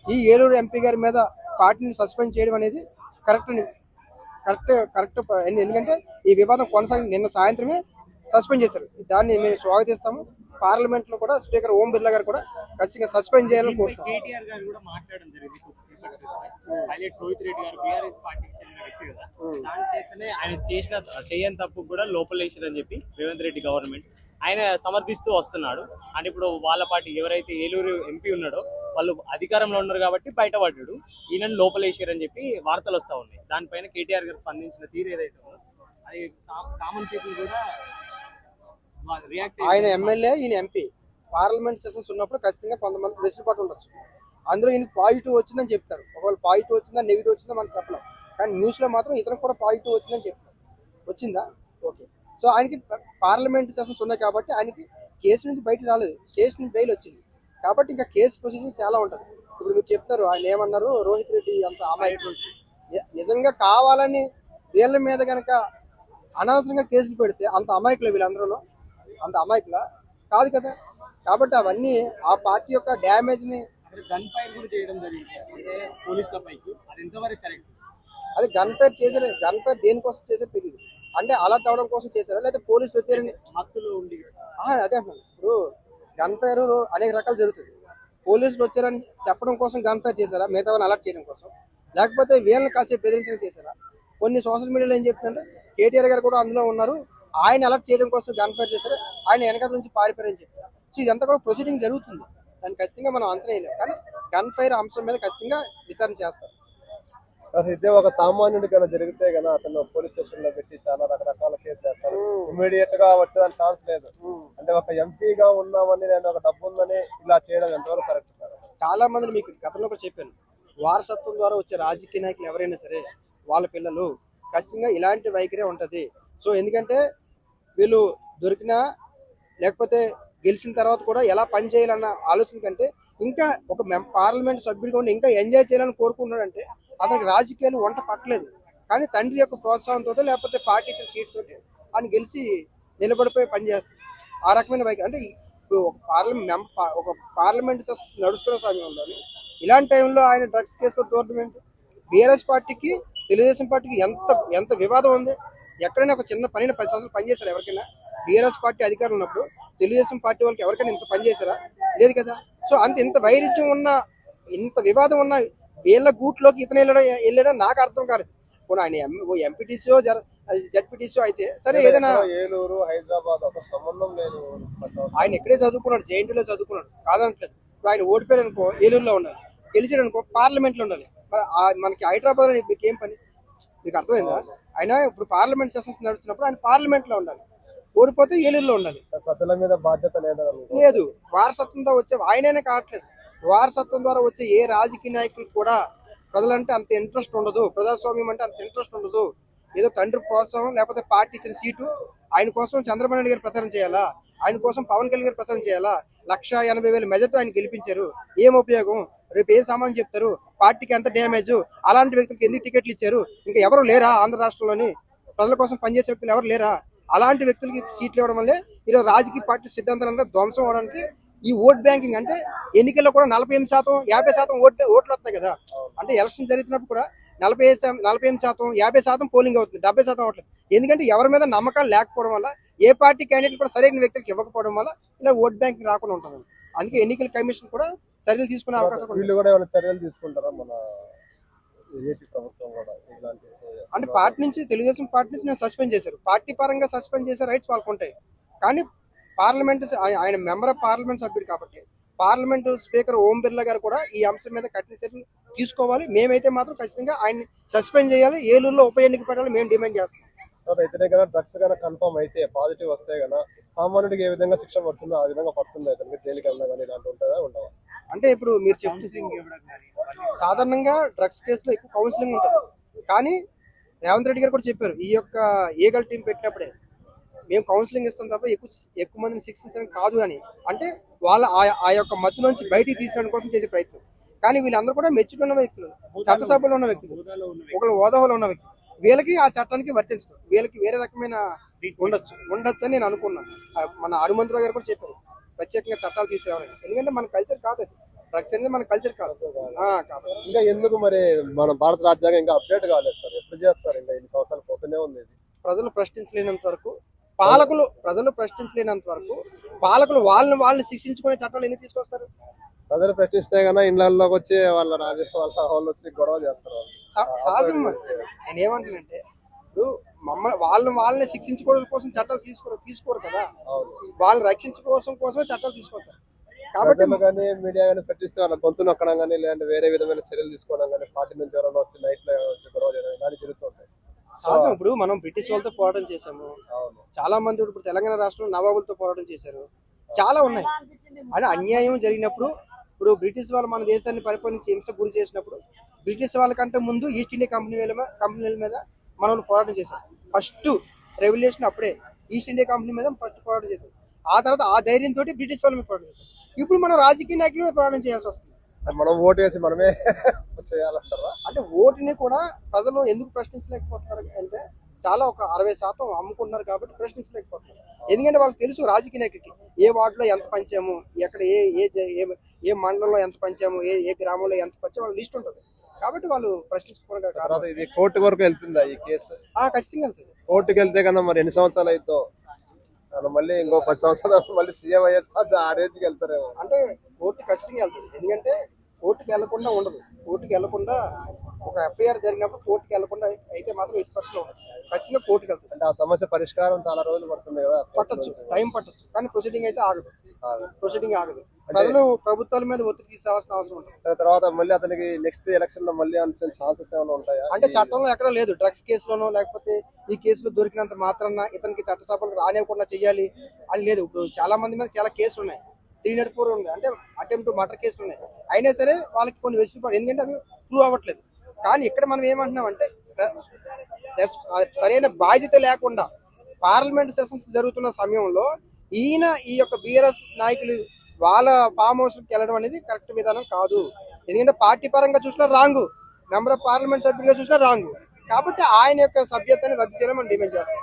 ఈ ఏలూరు ఎంపీ గారి మీద పార్టీని సస్పెండ్ చేయడం అనేది కరెక్ట్ కరెక్ట్ కరెక్ట్ ఎందుకంటే ఈ వివాదం కొనసాగి నిన్న సాయంత్రమే సస్పెండ్ చేశారు. దాన్ని మేము స్వాగతిస్తాము. పార్లమెంట్ లో కూడా స్పీకర్ ఓం బిర్లా గారు కూడా ఖచ్చితంగా సస్పెండ్ చేయాలని కోరుతున్నాం. ఆయన చేసిన చేయని తప్పు కూడా లోపలేసారని చెప్పి రేవంత్ రెడ్డి గవర్నమెంట్ ఆయన సమర్థిస్తూ వస్తున్నాడు. అంటే ఇప్పుడు వాళ్ళ పార్టీ ఎవరైతే ఏలూరు ఎంపీ ఉన్నాడో వాళ్ళు అధికారంలో ఉన్నారు కాబట్టి బయటపడ్డాడు, ఈయనను లోపలేసారని చెప్పి వార్తలు వస్తూ ఉన్నాయి. దానిపైన కేటీఆర్ గారు స్పందించిన తీరు ఏదైతే ఉందో అది కామన్ పీపుల్ కూడా ఆయన ఎమ్మెల్యే, ఈయన ఎంపీ. పార్లమెంట్ సెషన్స్ ఉన్నప్పుడు ఖచ్చితంగా కొంతమంది వెసులుబాటు ఉండొచ్చు. అందులో ఈయన పాజిటివ్ వచ్చిందని చెప్తారు. ఒకవేళ పాజిటివ్ వచ్చిందా నెగిటివ్ వచ్చిందా మనం చెప్పలేం. కానీ న్యూస్లో మాత్రం ఇతనికి కూడా పాజిటివ్ వచ్చిందని చెప్తారు. వచ్చిందా? ఓకే. సో ఆయనకి పార్లమెంట్ సెషన్స్ ఉన్నాయి కాబట్టి ఆయనకి కేసు నుంచి బయట రాలేదు, స్టేషన్ నుంచి బెయిల్ వచ్చింది కాబట్టి ఇంకా కేసు ప్రొసీజర్ చాలా ఉంటుంది. ఇప్పుడు మీరు చెప్తారు ఆయన ఏమన్నారు, రోహిత్ రెడ్డి అంత అమాయకుడు, నిజంగా కావాలని వీళ్ళ మీద కనుక అనవసరంగా కేసులు పెడితే అంత అమాయకులు వీళ్ళందరూ అంత అమాయకుల కాదు కదా. కాబట్టి అవన్నీ ఆ పార్టీ యొక్క డ్యామేజ్ ని గన్ ఫైర్ కూడా చేయడం జరిగింది అంటే పోలీసుల పైకి, అది ఎంతవరకు కరెక్ట్? అది గన్ ఫైర్ చేశారు. గన్ ఫైర్ దేనికోసం చేశారో తెలియదు. అంటే అలర్ట్ అవడం కోసం చేశారా లేదా పోలీసులు వచ్చారని హక్కులు ఉండి అదే అంటున్నాను. ఇప్పుడు గన్ ఫైర్ అనేక రకాలు జరుగుతుంది. పోలీసులు వచ్చారని చెప్పడం కోసం గన్ ఫైర్ చేశారా, మిగతా వాళ్ళని అలర్ట్ చేయడం కోసం, లేకపోతే వీళ్ళని కాసేపు బెదిరించడం చేశారా? కొన్ని సోషల్ మీడియాలో ఏం చెప్తుందంటే కేటీఆర్ గారు కూడా అందులో ఉన్నారు, ఆయన అలర్ట్ చేయడం కోసం గన్ ఫైర్ చేశారు, ఆయన వెనకాల నుంచి పారిపోయారని చెప్పారు. సో ఇదంతా కూడా ప్రొసీడింగ్ జరుగుతుంది. దాన్ని ఖచ్చితంగా మనం అంచనా వేయలేము. కానీ గన్ ఫైర్ అంశం మీద ఖచ్చితంగా విచారణ చేస్తారు. అసలు ఇదే ఒక సామాన్యుడి కన్నా జరిగితే కన్నా అతను పోలీస్ స్టేషన్ లో పెట్టి చాలా రకరకాల కేసులు వేస్తారు. ఇమీడియట్ గా వచ్చేదానికి ఛాన్స్ లేదు. అంటే ఒక ఎంపీగా ఉన్నామని నేను ఒక డబ్బు ఉందని ఇలా చేయడం ఎంతవరకు కరెక్ట్ సార్? చాలా మంది మీకు గతంలో కూడా చెప్పాను, వారసత్వం ద్వారా వచ్చే రాజకీయ నాయకులు ఎవరైనా సరే వాళ్ళ పిల్లలు ఖచ్చితంగా ఇలాంటి వైఖరే ఉంటది. సో ఎందుకంటే వీళ్ళు దొరికినా లేకపోతే గెలిచిన తర్వాత కూడా ఎలా పని చేయాలన్న ఆలోచన కంటే ఇంకా ఒక పార్లమెంట్ సభ్యుడిగా ఉండి ఇంకా ఎంజాయ్ చేయాలని కోరుకుంటున్నాడంటే అతనికి రాజకీయాలు వంట పట్టలేదు. కానీ తండ్రి యొక్క ప్రోత్సాహంతో లేకపోతే పార్టీ ఇచ్చిన సీట్ తోటి ఆయన గెలిచి నిలబడిపోయి పనిచేస్తాడు. ఆ రకమైన వైఖరి అంటే ఇప్పుడు ఒక పార్లమెంట్ నడుస్తున్న సమయంలో ఇలాంటి టైంలో ఆయన డ్రగ్స్ కేసు టోర్నమెంట్ బీఆర్ఎస్ పార్టీకి తెలుగుదేశం పార్టీకి ఎంత వివాదం ఉంది. ఎక్కడైనా ఒక చిన్న పని 10 సంవత్సరాలు పనిచేశారు ఎవరికైనా? బీఆర్ఎస్ పార్టీ అధికారం ఉన్నప్పుడు తెలుగుదేశం పార్టీ వాళ్ళకి ఎవరికైనా ఇంత పనిచేశారా? లేదు కదా. సో ఇంత వైరుధ్యం ఉన్న, ఇంత వివాదం ఉన్న వీళ్ళ గూట్లోకి ఇతను వెళ్ళడం నాకు అర్థం కాదు. పోనీ ఆయన ఎంపీటీసీ జడ్పీటీసీ అయితే సరే, ఏదైనా ఏలూరు హైదరాబాద్ అసలు సంబంధం లేదు. ఆయన ఎక్కడే చదువుకున్నాడు, జేఎన్టీలో చదువుకున్నాడు, కాదనట్లేదు. ఇప్పుడు ఆయన ఓడిపోయారు అనుకో ఏలూరులో ఉండాలి, గెలిచాడు అనుకో పార్లమెంట్ లో ఉండాలి. మనకి హైదరాబాద్ లో మీకు ఏం పని? మీకు అర్థమైందా? ఆయన ఇప్పుడు పార్లమెంట్ సెషన్స్ నడుస్తున్నప్పుడు ఆయన పార్లమెంట్ లో ఉండాలి, ఓడిపోతే ఏలూరులో ఉండాలి. ప్రజల మీద బాధ్యత లేదు. వారసత్వంతో వచ్చే ఆయననే కావట్లేదు, వారసత్వం ద్వారా వచ్చే ఏ రాజకీయ నాయకులకు కూడా ప్రజలంటే అంత ఇంట్రెస్ట్ ఉండదు, ప్రజాస్వామ్యం అంటే అంత ఇంట్రెస్ట్ ఉండదు. ఏదో తండ్రి ప్రోత్సాహం లేకపోతే పార్టీ ఇచ్చిన సీటు, ఆయన కోసం చంద్రబాబు నాయుడు గారు ప్రచారం చేయాలా, ఆయన కోసం పవన్ కళ్యాణ్ గారు ప్రచారం చేయాలా, 1,80,000 మెజార్టీ ఆయన గెలిపించారు, ఏం ఉపయోగం? రేపు ఏ సామాన్ చెప్తారు? పార్టీకి ఎంత డ్యామేజ్? అలాంటి వ్యక్తులకు ఎందుకు టికెట్లు ఇచ్చారు? ఇంకా ఎవరు లేరా ఆంధ్ర రాష్ట్రంలోని? ప్రజల కోసం పనిచేసే వ్యక్తులు ఎవరు లేరా? అలాంటి వ్యక్తులకి సీట్లు ఇవ్వడం వల్లే ఈరోజు రాజకీయ పార్టీ సిద్ధాంతాలంటే ధ్వంసం అవడానికి ఈ ఓట్ బ్యాంకింగ్. అంటే ఎన్నికల్లో కూడా 48%, 50% ఓట్లు వస్తాయి కదా. అంటే ఎలక్షన్ జరుగుతున్నప్పుడు కూడా 48%, 50% పోలింగ్ అవుతుంది, 70% అవ్వట్లేదు. ఎందుకంటే ఎవరి మీద నమ్మకాలు లేకపోవడం వల్ల, ఏ పార్టీ క్యాండిడేట్ కూడా సరైన వ్యక్తులకు ఇవ్వకపోవడం వల్ల ఇలా ఓట్ బ్యాంకింగ్ రాకుండా ఉంటుంది. అందుకే ఎన్నికల కమిషన్ కూడా చర్యలు తీసుకునే అవకాశం చర్యలు తీసుకుంటారా మన ప్రభుత్వం కూడా? అంటే పార్టీ నుంచి, తెలుగుదేశం పార్టీ నుంచి నేను సస్పెండ్ చేశారు. పార్టీ పరంగా సస్పెండ్ చేసే రైట్స్ వాళ్ళకు ఉంటాయి. కానీ పార్లమెంట్ ఆయన మెంబర్ ఆఫ్ పార్లమెంట్ సభ్యుడు కాబట్టి పార్లమెంట్ స్పీకర్ ఓం బిర్లా గారు కూడా ఈ అంశం మీద కఠిన చర్యలు తీసుకోవాలి. మేమైతే మాత్రం ఖచ్చితంగా ఆయన్ని సస్పెండ్ చేయాలి, ఏలూరులో ఉప ఎన్నిక పెట్టాలి మేము డిమాండ్ చేస్తాం. అయితేనే కదా డ్రగ్స్ కన్నా కన్ఫర్మ్ అయితే పాజిటివ్ వస్తే కదా సామాన్యుడికి ఏ విధంగా శిక్ష పడుతుందో ఆ విధంగా పడుతుంది. అయితే జైలుకి వెళ్ళినా కానీ ఇలాంటి ఉంటుందా ఉండవా? అంటే ఇప్పుడు మీరు చెప్తుంది సాధారణంగా డ్రగ్స్ కేసులో ఎక్కువ కౌన్సిలింగ్ ఉంటుంది. కానీ రేవంత్ రెడ్డి గారు కూడా చెప్పారు, ఈ యొక్క ఏగల్ టీం పెట్టినప్పుడే మేము కౌన్సిలింగ్ ఇస్తాం తప్ప ఎక్కువ మందిని శిక్షించడం కాదు అని. అంటే వాళ్ళ ఆ యొక్క మత్తు నుంచి బయటికి తీసుకోవడం కోసం చేసే ప్రయత్నం. కానీ వీళ్ళందరూ కూడా మెచ్యూర్ ఉన్న వ్యక్తులు, చట్టసభలో ఉన్న వ్యక్తులు, ఒకళ్ళు హోదాలో ఉన్న వ్యక్తులు. వీళ్ళకి ఆ చట్టానికి వర్తించదు, వీళ్ళకి వేరే రకమైన ఉండొచ్చు అని నేను అనుకున్నాను. మన హనుమంతరావు గారు కూడా చెప్పారు ప్రత్యేకంగా చట్టాలు తీసుకురావాలని. ఎందుకంటే మన కల్చర్ కాదు అది. డ్రగ్స్ అనేది మన కల్చర్ కాదు. కాబట్టి ఇంకా ఎందుకు మరి మన భారత రాజ్యాంగం ఇంకా అప్డేట్ కాలేదు సార్? ఎప్పుడు చేస్తారు? ఇంకా ఎన్ని సంవత్సరాలు పోతూనే ఉంది ఇది. ప్రజలు ప్రశ్నించలేనంత వరకు ప్రజలు ప్రశ్నించలేనంత వరకు పాలకులు వాళ్ళని శిక్షించుకునే చట్టాలు ఎందుకు తీసుకొస్తారు? ప్రజలు ప్రశ్నిస్తే కన్నా ఇండ్లలోకి వచ్చి వాళ్ళ వాళ్ళు వచ్చి గొడవ చేస్తారు. సహజం. నేను ఏమంటానంటే ఇప్పుడు వాళ్ళని శిక్షించుకోవడం కోసం చట్టాలు తీసుకోరు కదా, వాళ్ళని రక్షించుకోవడం చట్టాలు తీసుకొస్తారు. కాబట్టి కానీ మీడియా కానీ ప్రశ్నిస్తే వాళ్ళ గొంతు నొక్కడం కానీ లేదంటే వేరే విధమైన చర్యలు తీసుకోవడం కానీ పార్టీ నుంచి ఎవరైనా వచ్చి నైట్ లో గొడవ చేయడం కానీ జరుగుతుంటాయి. సహజం. ఇప్పుడు మనం బ్రిటిష్ వాళ్ళతో పోరాటం చేశాము, చాలా మంది ఇప్పుడు తెలంగాణ రాష్ట్రంలో నవాబులతో పోరాటం చేశారు, చాలా ఉన్నాయి. అని అన్యాయం జరిగినప్పుడు ఇప్పుడు బ్రిటిష్ వాళ్ళు మన దేశాన్ని పరిపాలించి హింసకు గురి చేసినప్పుడు బ్రిటిష్ వాళ్ళకంటే ముందు ఈస్ట్ ఇండియా కంపెనీల మీద మనం పోరాటం చేశాం. ఫస్ట్ రెవల్యూషన్ అప్పుడే ఈస్ట్ ఇండియా కంపెనీ మీద ఫస్ట్ పోరాటం చేశాం. ఆ తర్వాత ఆ ధైర్యంతో బ్రిటిష్ వాళ్ళ మీద పోరాటం చేశాం. ఇప్పుడు మనం రాజకీయ నాయకుల మీద పోరాటం చేయాల్సి వస్తుంది. మనం ఓటు వేసి మనమే చేయాలంటారా? అంటే ఓటుని కూడా ప్రజలు ఎందుకు ప్రశ్నించలేకపోతున్నారు అంటే చాలా ఒక 60% అమ్ముకుంటున్నారు కాబట్టి ప్రశ్నించలేకపోతున్నారు. ఎందుకంటే వాళ్ళకి తెలుసు రాజకీయ నాయకుడికి ఏ వార్డులో ఎంత పంచాము, ఎక్కడ ఏ మండలంలో ఎంత పంచాము, ఏ గ్రామంలో ఎంత పంచాము వాళ్ళ లిస్ట్ ఉంటుంది. కాబట్టి వాళ్ళు ప్రశ్నించుకోవడం. ఇది కోర్టు వరకు వెళ్తుందా ఈ కేసు? ఖచ్చితంగా వెళ్తుంది. కోర్టుకి వెళ్తే కన్నా మరి ఎన్ని సంవత్సరాలు అవుతుందో మళ్ళీ ఇంకో 10 సంవత్సరాలు మళ్ళీ సీఎం అయ్యే ఆ రేంజ్కి వెళ్తారేమో. అంటే కోర్టు ఖచ్చితంగా వెళ్తుంది. ఎందుకంటే కోర్టుకి వెళ్లకుండా ఉండదు. కోర్టుకి వెళ్లకుండా ఒక ఎఫ్ఐఆర్ జరిగినప్పుడు కోర్టుకి వెళ్లకుండా అయితే మాత్రం ఇప్పట్లో ఖచ్చితంగా కోర్టుకి వెళ్తుంది. అంటే ఆ సమస్య పరిష్కారం చాలా రోజులు పడుతుంది కదా? పట్టొచ్చు, టైం పట్టొచ్చు, కానీ ప్రొసీడింగ్ అయితే ఆగదు. ప్రొసీడింగ్ ఆగదు. ప్రజలు ప్రభుత్వాల మీద ఒత్తిడి తీసుకురావాల్సిన అవసరం ఉంటుంది. తర్వాత మళ్ళీ అతనికి నెక్స్ట్ ఎలక్షన్ లో మళ్ళీ అంత ఛాన్సెస్ ఏమైనా ఉంటాయా? అంటే చట్టంలో ఎక్కడ లేదు. డ్రగ్స్ కేసులోనో లేకపోతే ఈ కేసులో దొరికినంత మాత్రాన ఇతనికి చట్టసభలకు రానివ్వకుండా చేయాలి అని లేదు. ఇప్పుడు చాలా మంది మీద చాలా కేసులు ఉన్నాయి. 304 ఉంది, అంటే అటెంప్ట్ మర్డర్ కేసులు ఉన్నాయి. అయినా సరే వాళ్ళకి కొన్ని వెసులుబాటు, ఎందుకంటే అవి ప్రూవ్ అవ్వట్లేదు. కానీ ఇక్కడ మనం ఏమంటున్నామంటే సరైన బాధ్యత లేకుండా పార్లమెంట్ సెషన్స్ జరుగుతున్న సమయంలో ఈ యొక్క బీఆర్ఎస్ నాయకులు వాళ్ళ ఫామ్ హౌస్ కి వెళ్ళడం అనేది కరెక్ట్ విధానం కాదు. ఎందుకంటే పార్టీ పరంగా చూసినా రాంగ్, మెంబర్ ఆఫ్ పార్లమెంట్ సభ్యుడిగా చూసినా రాంగ్. కాబట్టి ఆయన యొక్క సభ్యత్వాన్ని రద్దు చేయాలని మనం డిమాండ్ చేస్తాం.